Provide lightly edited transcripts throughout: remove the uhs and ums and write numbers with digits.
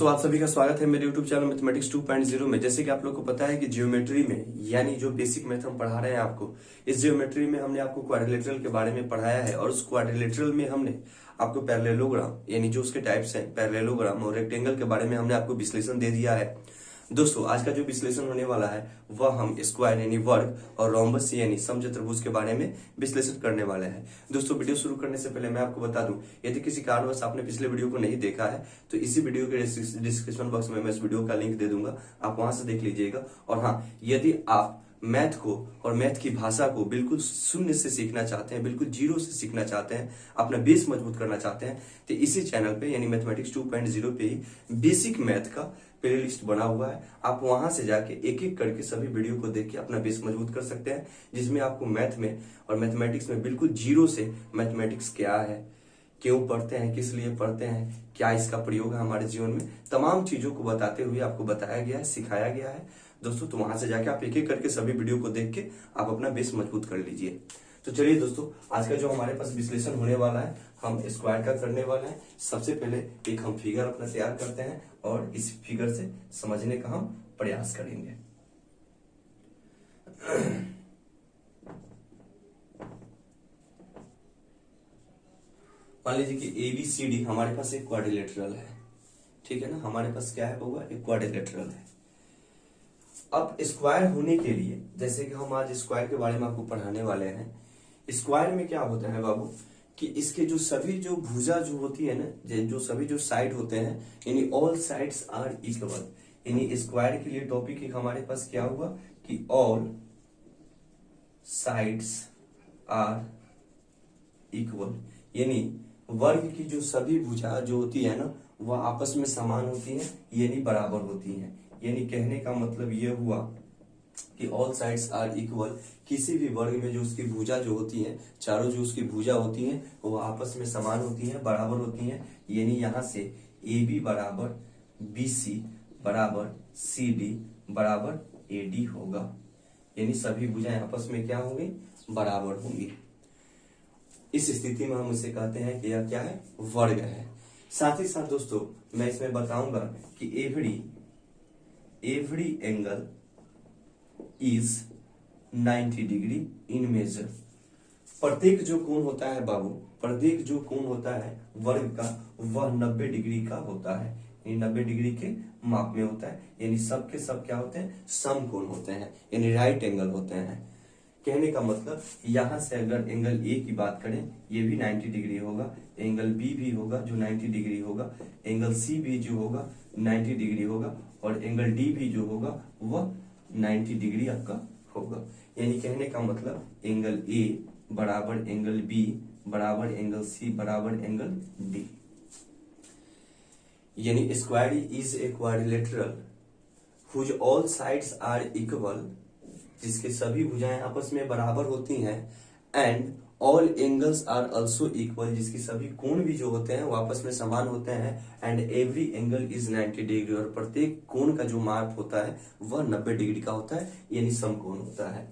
दोस्तों आप सभी का स्वागत है मेरे YouTube चैनल मैथमेटिक्स 2.0 में। जैसे कि आप लोग को पता है कि जियोमेट्री में यानी जो बेसिक मैथ हम पढ़ा रहे हैं आपको, इस जियोमेट्री में हमने आपको क्वाड्रिलेटरल के बारे में पढ़ाया है और उस क्वाड्रिलेटरल में हमने आपको पैरेललोग्राम यानी जो उसके टाइप्स हैं पैरेललोग्राम और रेक्टेंगल के बारे में हमने आपको विश्लेषण दे दिया है। दोस्तों आज का जो विश्लेषण होने वाला है वह हम स्क्वायर यानी वर्ग और रोम्बस यानी समचतुर्भुज के बारे में विश्लेषण करने वाले हैं। दोस्तों वीडियो शुरू करने से पहले मैं आपको बता दूं, यदि किसी कारणवश आपने पिछले वीडियो को नहीं देखा है तो इसी वीडियो के डिस्क्रिप्शन बॉक्स में मैं इस वीडियो का लिंक दे दूंगा, आप वहां से देख लीजिएगा। और हाँ, यदि आप मैथ को और मैथ की भाषा को बिल्कुल शून्य से सीखना चाहते हैं, बिल्कुल जीरो से सीखना चाहते हैं, अपना बेस मजबूत करना चाहते हैं, तो इसी चैनल पे यानी मैथमेटिक्स 2.0 पे ही बेसिक मैथ का प्लेलिस्ट बना हुआ है। आप वहां से जाके एक एक करके सभी वीडियो को देख के अपना बेस मजबूत कर सकते हैं, जिसमें आपको मैथ में और मैथमेटिक्स में बिल्कुल जीरो से मैथमेटिक्स क्या है, क्यों पढ़ते हैं, किस लिए पढ़ते हैं, क्या इसका प्रयोग है हमारे जीवन में, तमाम चीजों को बताते हुए आपको बताया गया है, सिखाया गया है दोस्तों। तो वहां से जाके आप एक एक करके सभी वीडियो को देख के आप अपना बेस मजबूत कर लीजिए। तो चलिए दोस्तों, आज का जो हमारे पास विश्लेषण होने वाला है हम स्क्वायर का करने वाले हैं। सबसे पहले एक हम फिगर अपना तैयार करते हैं और इस फिगर से समझने का हम प्रयास करेंगे। मान लीजिए कि ABCD हमारे पास एक क्वाड्रिलेटरल है, ठीक है ना। हमारे पास क्या है बउआ, एक क्वाड्रिलेटरल है। अब स्क्वायर होने के लिए, जैसे कि हम आज स्क्वायर के बारे में आपको पढ़ाने वाले हैं, स्क्वायर में क्या होता है बाबू कि इसके जो सभी जो भुजा जो होती है ना, जो सभी जो साइड होते हैं यानी ऑल साइड्स आर इक्वल। यानी स्क्वायर के लिए टॉपिक एक हमारे पास क्या हुआ कि ऑल साइड्स आर इक्वल, यानी वर्ग की जो सभी भुजा जो होती है ना वह आपस में समान होती है यानी बराबर होती है। यानी कहने का मतलब ये हुआ कि ऑल साइड्स आर इक्वल, किसी भी वर्ग में जो उसकी भुजा जो होती है, चारों जो उसकी भुजा होती है वो आपस में समान होती है, बराबर होती है। यानी यहां से AB बराबर BC बराबर CD बराबर AD होगा। यानी सभी भुजाएं आपस में क्या होंगी, बराबर होंगी। इस स्थिति में हम उसे कहते हैं कि यह क्या है, वर्ग है। साथ ही साथ दोस्तों मैं इसमें बताऊंगा कि every angle is 90 degree in measure. प्रत्येक जो कोण होता है बाबू, प्रत्येक जो कोण होता है वर्ग का वह 90 डिग्री का होता है, यानी 90 डिग्री के माप में होता है। यानी सब के सब क्या होते हैं, समकोण होते हैं, यानी राइट एंगल होते हैं। कहने का मतलब यहां से अगर एंगल A की बात करें ये भी 90 डिग्री होगा, एंगल B भी होगा जो 90 डिग्री होगा, एंगल C भी जो होगा 90 डिग्री होगा और एंगल D भी जो होगा वह 90 डिग्री आपका होगा। यानी कहने का मतलब एंगल A बराबर एंगल B बराबर एंगल C बराबर एंगल D। यानी square is a quadrilateral whose all sides are equal, जिसके सभी भुजाएं आपस में बराबर होती हैं, and all angles are also equal, जिसकी सभी कोण भी जो होते हैं वो आपस में समान होते हैं, and every angle is 90 degree, और प्रत्येक कोण का जो माप होता है वह 90 डिग्री का होता है, यानी समकोण होता है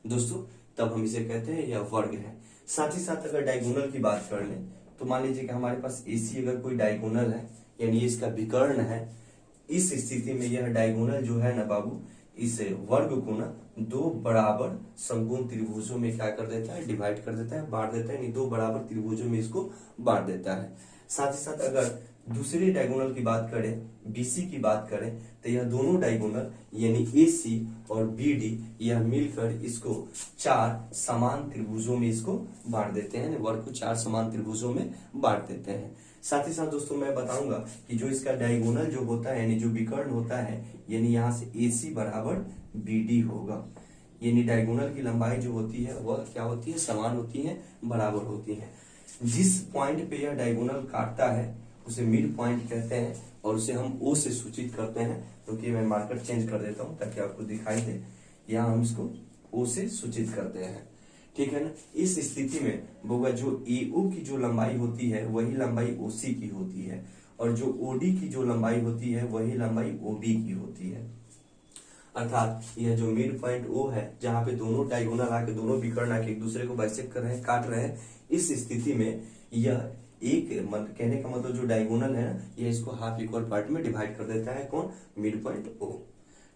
दोस्तों। तब हम इसे कहते हैं यह वर्ग है। साथ ही साथ अगर डायगोनल की बात कर लें तो मान लीजिए कि हमारे पास AC अगर कोई डायगोनल है यानी इसका विकर्ण है, इस स्थिति में यह डायगोनल जो है ना बाबू, इस वर्ग को ना दो बराबर समकोण त्रिभुजों में क्या कर देता है, डिवाइड कर देता है, बांट देता है, यानी दो बराबर त्रिभुजों में इसको बांट देता है। साथ ही साथ अगर दूसरे डायगोनल की बात करें, BC की बात करें, तो यह दोनों डायगोनल यानी AC और BD यह मिलकर इसको चार समान त्रिभुजों में इसको बांट देते हैं, वर्ग को चार समान त्रिभुजों में बांट देते हैं। साथ ही साथ दोस्तों मैं बताऊंगा कि जो इसका डायगोनल जो होता है यानी जो विकर्ण होता है, यानी यहाँ से AC बराबर BD होगा। यानी डायगोनल की लंबाई जो होती है वह क्या होती है, समान होती है, बराबर होती है। जिस पॉइंट पे यह डायगोनल काटता है उसे मिड पॉइंट कहते हैं और उसे हम O से सूचित करते हैं। क्योंकि मैं मार्कर चेंज कर देता हूं ताकि आपको दिखाई दे, यहाँ हम इसको O से सूचित करते हैं, ठीक है ना। इस स्थिति में बउआ जो AO की जो लंबाई होती है वही लंबाई OC की होती है, और जो OD की जो लंबाई होती है वही लंबाई OB की होती है। अर्थात यह जो मिड पॉइंट O है जहां पे दोनों डायगोनल आके, दोनों विकर्ण आके एक दूसरे को बाइसेक्ट कर रहे हैं, काट रहे हैं, इस स्थिति में यह एक मतलब कहने का मतलब जो डायगोनल है ना, ये इसको हाफ इक्वल पार्ट में डिवाइड कर देता है। कौन? Mid point O.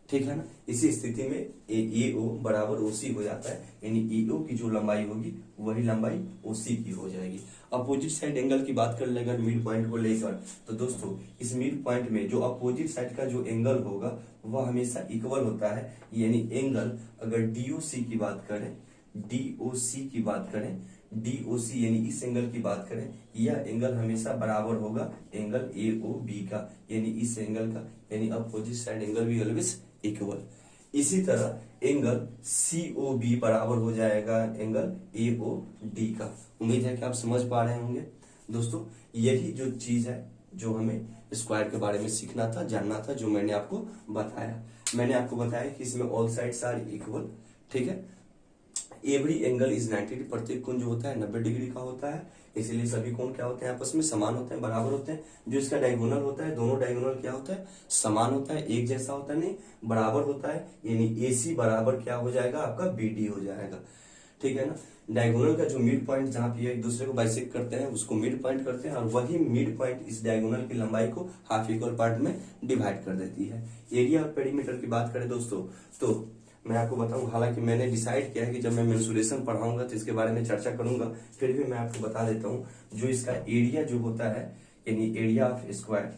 ठीक है ना। इसी स्थिति में ए ओ बराबर ओसी हो जाता है, यानी ई ओ की जो लंबाई होगी वही लंबाई ओसी की हो जाएगी। अपोजिट साइड एंगल की बात कर ले अगर मिड पॉइंट को लेकर, तो दोस्तों इस मिड पॉइंट में जो अपोजिट साइड का जो एंगल होगा वह हमेशा इक्वल होता है, यानी एंगल अगर डीओसी की बात करें, डीओसी की बात करें, डीओसी यानी इस एंगल की बात करें, यह एंगल हमेशा बराबर होगा एंगल ए ओ बी का, यानी इस एंगल का, यानी अपोजिट साइड एंगल भी ऑलवेज इक्वल। इसी तरह एंगल सी ओ बी बराबर हो जाएगा एंगल ए ओ डी का। उम्मीद है कि आप समझ पा रहे होंगे दोस्तों। यही जो चीज है जो हमें स्क्वायर के बारे में सीखना था, जानना था, जो मैंने आपको बताया। मैंने आपको बताया कि इसमें ऑल साइड्स आर इक्वल। ठीक है। एवरी एंगल इज 90 डिग्री, प्रत्येक कोण जो होता है 90 डिग्री का होता है, इसीलिए सभी कोण क्या होते हैं? आपस में समान होते हैं, बराबर होते हैं। जो इसका डायगोनल होता है, दोनों डायगोनल क्या होता है? समान होता है, एक जैसा होता है नहीं, बराबर होता है, यानी एसी बराबर क्या हो जाएगा? आपका बीडी हो जाएगा। ठीक है ना। डायगोनल का जो मिड पॉइंट जहां पे एक दूसरे को बाइसेक्ट करते हैं उसको मिड पॉइंट करते हैं, और वही मिड पॉइंट इस डायगोनल की लंबाई को हाफ इक्वल पार्ट में डिवाइड कर देती है। एरिया और पेरीमीटर की बात करें दोस्तों, तो मैं आपको बताऊं, हालांकि मैंने डिसाइड किया है कि जब मैं मेंसुरेशन पढ़ाऊंगा तो इसके बारे में चर्चा करूंगा, फिर भी मैं आपको बता देता हूं जो इसका एरिया जो होता है, यानी area of square,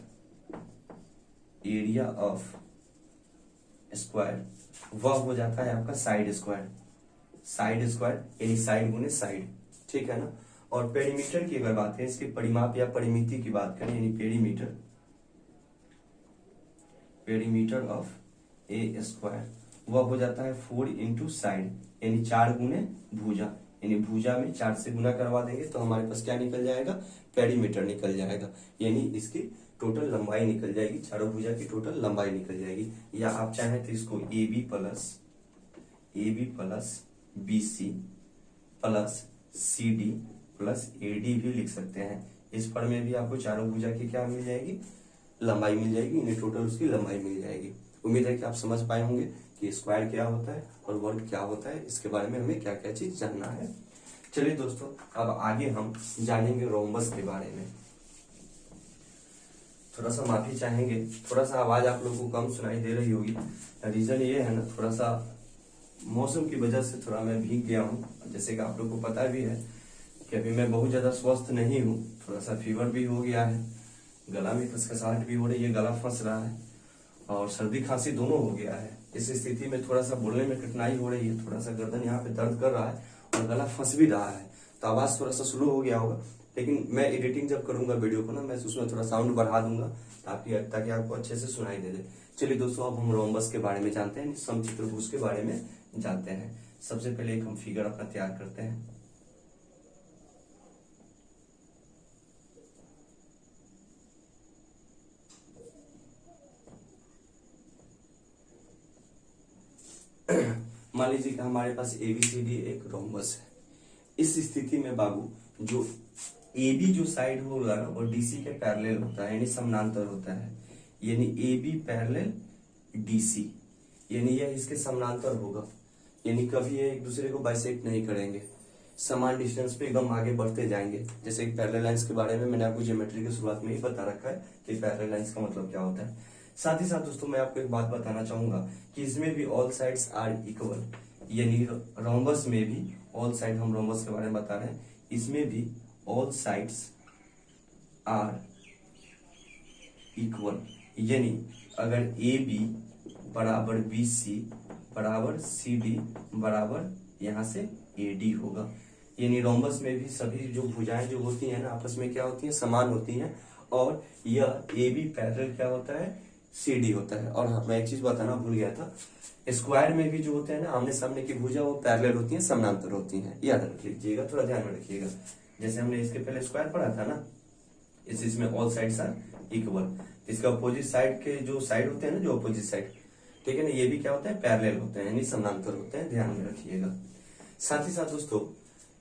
area of square वह हो जाता है आपका साइड स्क्वायर, साइड स्क्वायर यानी साइड गुने साइड। ठीक है ना। और पेरीमीटर की अगर बात करें, इसके परिमाप या परिमिति की बात करें, यानी perimeter, perimeter of A square वह हो जाता है 4 इंटू साइड, यानी 4 गुने भुजा, यानी भुजा में 4 से गुना करवा देंगे तो हमारे पास क्या निकल जाएगा? पेरीमीटर निकल जाएगा, यानी इसकी टोटल लंबाई निकल जाएगी, चारों भुजा की टोटल लंबाई निकल जाएगी। या आप चाहें तो इसको A B plus B C plus C D plus A D भी लिख सकते हैं। इस पर में भी आपको चारों भुजा की क्या मिल जाएगी? लंबाई मिल जाएगी, यानी टोटल उसकी लंबाई मिल जाएगी। उम्मीद है कि आप समझ पाए होंगे कि स्क्वायर क्या होता है और वर्ग क्या होता है, इसके बारे में हमें क्या क्या चीज जानना है। चलिए दोस्तों, अब आगे हम जानेंगे रोम्बस के बारे में। थोड़ा सा माफी चाहेंगे, थोड़ा सा आवाज आप लोगों को कम सुनाई दे रही होगी। रीजन ये है ना, थोड़ा सा मौसम की वजह से थोड़ा मैं भीग गया हूँ। जैसे कि आप लोग को पता भी है कि अभी मैं बहुत ज्यादा स्वस्थ नहीं हूँ, थोड़ा सा फीवर भी हो गया है, गला में खसखसाहट भी हो रही है, गला फंस रहा है और सर्दी खांसी दोनों हो गया है। इस स्थिति में थोड़ा सा बोलने में कठिनाई हो रही है, थोड़ा सा गर्दन यहाँ पे दर्द कर रहा है और गला फंस भी रहा है, तो आवाज थोड़ा सा स्लो हो गया होगा। लेकिन मैं एडिटिंग जब करूंगा वीडियो को ना, मैं उसमें थोड़ा साउंड बढ़ा दूंगा ताकि आपको अच्छे से सुनाई दे दे। चलिए दोस्तों, अब हम रोम्बस के बारे में जानते हैं, समचतुर्भुज के बारे में जानते हैं। सबसे पहले एक हम फिगर अपना तैयार करते हैं। मान लीजिए कि हमारे पास एबीसीडी एक रोम्बस है। इस स्थिति में बाबू जो AB जो साइड होगा ना वो DC के पैरेलल होता है, यानी समानांतर होता है, यानी AB पैरेलल DC, यानी यह इसके समानांतर होगा, यानी कभी ये एक दूसरे को बाइसेक्ट नहीं करेंगे, समान डिस्टेंस पे एकदम आगे बढ़ते जाएंगे। जैसे कि पैरेलल लाइंस के बारे में मैंने आपको ज्योमेट्री की शुरुआत में ही बता रखा है कि पैरेलल लाइंस का मतलब क्या होता है। साथ ही साथ दोस्तों मैं आपको एक बात बताना चाहूंगा कि इसमें भी ऑल साइड्स आर इक्वल, यानी रोम्बस में भी ऑल साइड, हम रोम्बस के बारे में बता रहे हैं, इसमें भी ऑल साइड्स आर इक्वल, यानी अगर ए बी बराबर बी सी बराबर सी डी बराबर यहाँ से ए डी होगा, यानी रोम्बस में भी सभी जो भुजाएं जो होती हैं ना आपस में क्या होती हैं? समान होती हैं। और यह ए बी पैरेलल क्या होता है? सी डी होता है। और हाँ, मैं एक चीज बताना भूल गया था, स्क्वायर में भी जो होते हैं ना आमने सामने की भुजा वो पैरेलल होती हैं, समानांतर होती हैं, याद रख लीजिएगा, थोड़ा ध्यान में रखिएगा। जैसे हमने इसके पहले स्क्वायर पढ़ा था ना, इसमें ऑल साइड्स आर इक्वल, इसका अपोजिट साइड के जो साइड होते हैं ना, जो अपोजिट साइड, ठीक है ना, ये भी क्या होता है? पैरेलल होते हैं, यानी समानांतर होते हैं, ध्यान में रखिएगा। साथ ही साथ दोस्तों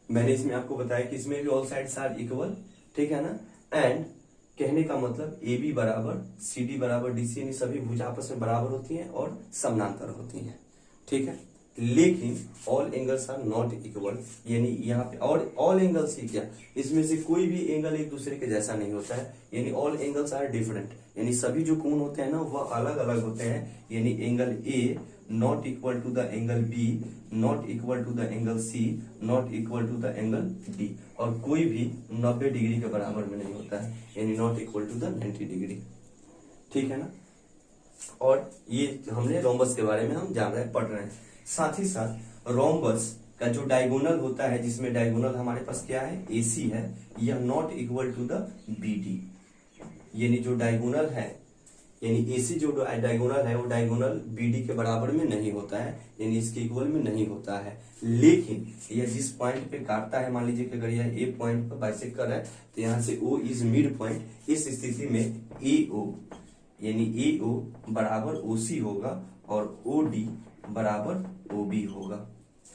मैंने इसमें आपको बताया कि इसमें भी ऑल साइड्स आर इक्वल, ठीक है ना। एंड कहने का मतलब ए बी बराबर सी डी बराबर डी सी, यानी सभी भुजा आपस में बराबर होती हैं और समानांतर होती हैं, ठीक है। लेकिन all angles are not equal, यानी यहाँ पे और ऑल एंगल्स ही क्या, इसमें से कोई भी एंगल एक दूसरे के जैसा नहीं होता है, यानी ऑल एंगल्स आर डिफरेंट, यानी सभी जो कोण होते हैं ना वह अलग अलग होते हैं, यानी angle A not equal to the angle B, not equal to the angle C, not equal to the angle D, और कोई भी 90 डिग्री के बराबर में नहीं होता है, यानी not equal to the 90 degree. ठीक है ना। और ये हमने रोम्बस के बारे में हम जान रहे हैं, पढ़ रहे हैं। साथ ही साथ रोम्बस का जो डायगोनल होता है, जिसमें डायगोनल हमारे पास क्या है, एसी है, यह not equal to the BD, यानी जो डायगोनल है, यानी एसी जो डायगोनल है वो डायगोनल बीडी के बराबर में नहीं होता है, यानी इसके इक्वल में नहीं होता है। लेकिन यह जिस पॉइंट पे काटता है, मान लीजिए कि अगर यह ए पॉइंट पर बाइसेक्ट कर रहा है तो यहाँ से ओ इज मिड पॉइंट, इस स्थिति में ए ओ यानी ए ओ बराबर ओ सी होगा और ओ डी बराबर ओ बी होगा।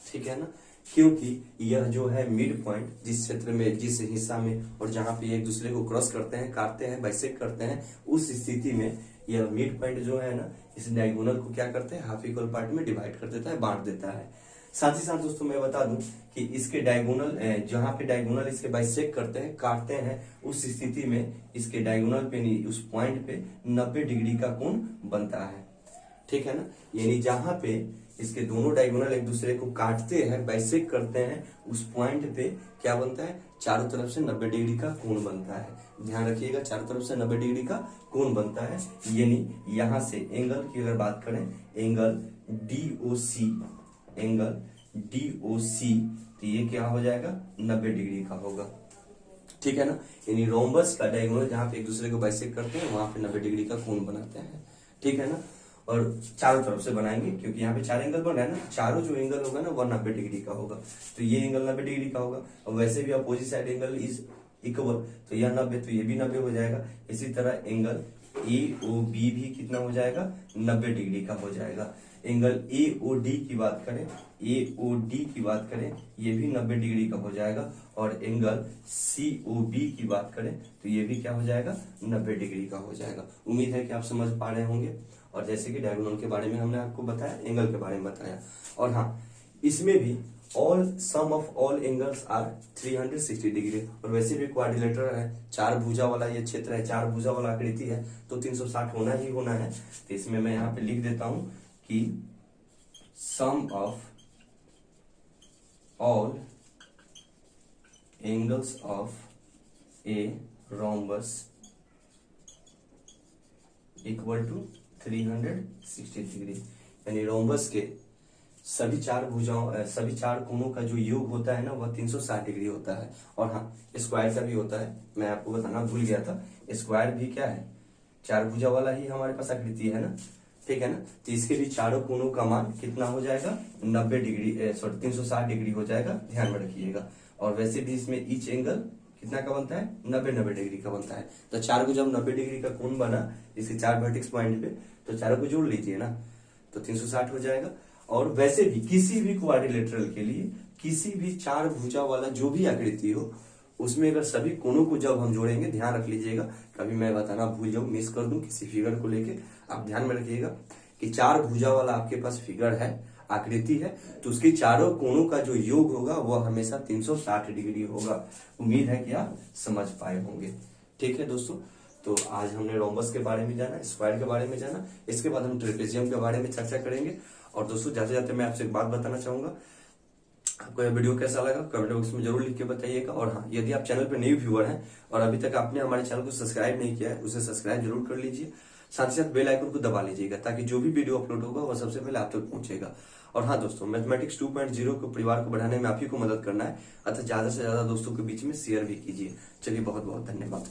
ठीक है ना, क्योंकि यह जो है मिड पॉइंट, जिस क्षेत्र में, जिस हिस्सा में और जहां पे एक दूसरे को क्रॉस करते हैं, काटते हैं, बाइसेक्ट करते हैं, उस स्थिति में यह मिड पॉइंट जो है ना, इस डायगोनल को क्या करते हैं, हाफ इक्वल पार्ट में डिवाइड कर देता है, बांट देता है। साथ ही साथ दोस्तों मैं बता दूं कि इसके डायगोनल, जहां पे डायगोनल इसके बाइसेक्ट करते हैं, काटते हैं, उस स्थिति में इसके डायगोनल पे, उस पॉइंट पे 90 डिग्री का कोण बनता है। ठीक है ना, यानी जहां पे इसके दोनों डायगोनल एक दूसरे को काटते हैं, बाइसेक्ट करते हैं, उस पॉइंट पे क्या बनता है, चारों तरफ से 90 डिग्री का कोण बनता है। ध्यान रखिएगा, चारों तरफ से 90 डिग्री का कोण बनता है, यानी यहां से एंगल की अगर बात करें, एंगल DOC, एंगल DOC, तो ये क्या हो जाएगा, 90 डिग्री का होगा। ठीक है ना, यानी रोम्बस का डायगोनल जहां पे एक दूसरे को बाइसेक्ट करते हैं, वहां पे 90 डिग्री का कोण बनाते हैं। ठीक है ना, और चारों तरफ से बनाएंगे, क्योंकि यहाँ पे 4 एंगल बन रहा है ना, चारों जो एंगल होगा ना वह 90 डिग्री का होगा, तो ये एंगल 90 डिग्री का होगा, और वैसे भी opposite side angle is equal, तो यह 90, तो ये भी 90 हो जाएगा। इसी तरह एंगल AOB भी कितना हो जाएगा, 90 डिग्री का हो जाएगा। एंगल AOD की बात करें, AOD की बात करें, ये भी 90 डिग्री का हो जाएगा, और एंगल COB की बात करें तो ये भी क्या हो जाएगा, 90 डिग्री का हो जाएगा। उम्मीद है कि आप समझ पा रहे होंगे। और जैसे कि डायगोनल के बारे में हमने आपको बताया, एंगल के बारे में बताया, और हाँ, इसमें भी all sum of all angles are 360 degree, और वैसे भी क्वाड्रिलेटरल है, 4 भुजा वाला ये क्षेत्र है, 4 भुजा वाला आकृति है, तो 360 होना ही होना है। तो इसमें मैं यहाँ पे लिख देता हूं कि sum of all angles of a rhombus equal to 360 degree, यानी रोम्बस के सभी 4 भुजाओं, सभी 4 कोणों का जो योग होता है ना वह 360 डिग्री होता है। और हाँ, स्क्वायर का भी होता है, मैं आपको बताना भूल गया था, स्क्वायर भी क्या है, 4 भुजा वाला ही हमारे पास आकृति है ना। ठीक है ना, तो इसके भी चारों कोणों का मान कितना हो जाएगा, 90 डिग्री, सॉरी 360 डिग्री हो जाएगा, ध्यान में रखिएगा। और वैसे भी इसमें ईच एंगल कितना का बनता है, 90 डिग्री का बनता है। तो 4 को जब 90 डिग्री का कोण बना इसके 4 वर्टेक्स पॉइंट पे, तो चारों को जोड़ लीजिए ना, तो 360 हो जाएगा। और वैसे भी किसी भी क्वाड्रिलेटरल के लिए, किसी भी 4 भुजा वाला जो भी आकृति हो, उसमें अगर सभी कोणों को जब हम जोड़ेंगे, ध्यान रख लीजिएगा, कभी मैं बताना भूल जाऊं, मिस कर दूं किसी फिगर को लेके, आप ध्यान में रखिएगा कि 4 भुजा वाला आपके पास फिगर है, आकृति है, तो उसकी चारों कोणों का जो योग होगा वह हमेशा 360 डिग्री होगा। उम्मीद है कि आप समझ पाए होंगे। ठीक है दोस्तों, तो आज हमने रोम्बस के बारे में जाना, स्क्वायर के बारे में जाना, इसके बाद हम ट्रेपेजियम के बारे में चर्चा करेंगे। और दोस्तों जाते जाते मैं आपसे एक बात बताना चाहूंगा, आपको यह वीडियो कैसा लगा कमेंट बॉक्स में जरूर लिख के बताइएगा। और हाँ, यदि आप चैनल पर न्यू व्यूअर हैं और अभी तक आपने हमारे चैनल को सब्सक्राइब नहीं किया है, उसे सब्सक्राइब जरूर कर लीजिए। साथ ही साथ बेल आइकन को दबा लीजिएगा, ताकि जो भी वीडियो अपलोड होगा वह सबसे पहले आप तक पहुंचेगा। और हाँ दोस्तों, मैथमेटिक्स 2.0 को परिवार को बढ़ाने में आप ही को मदद करना है, अतः ज्यादा से ज्यादा दोस्तों के बीच में शेयर भी कीजिए। चलिए, बहुत बहुत धन्यवाद।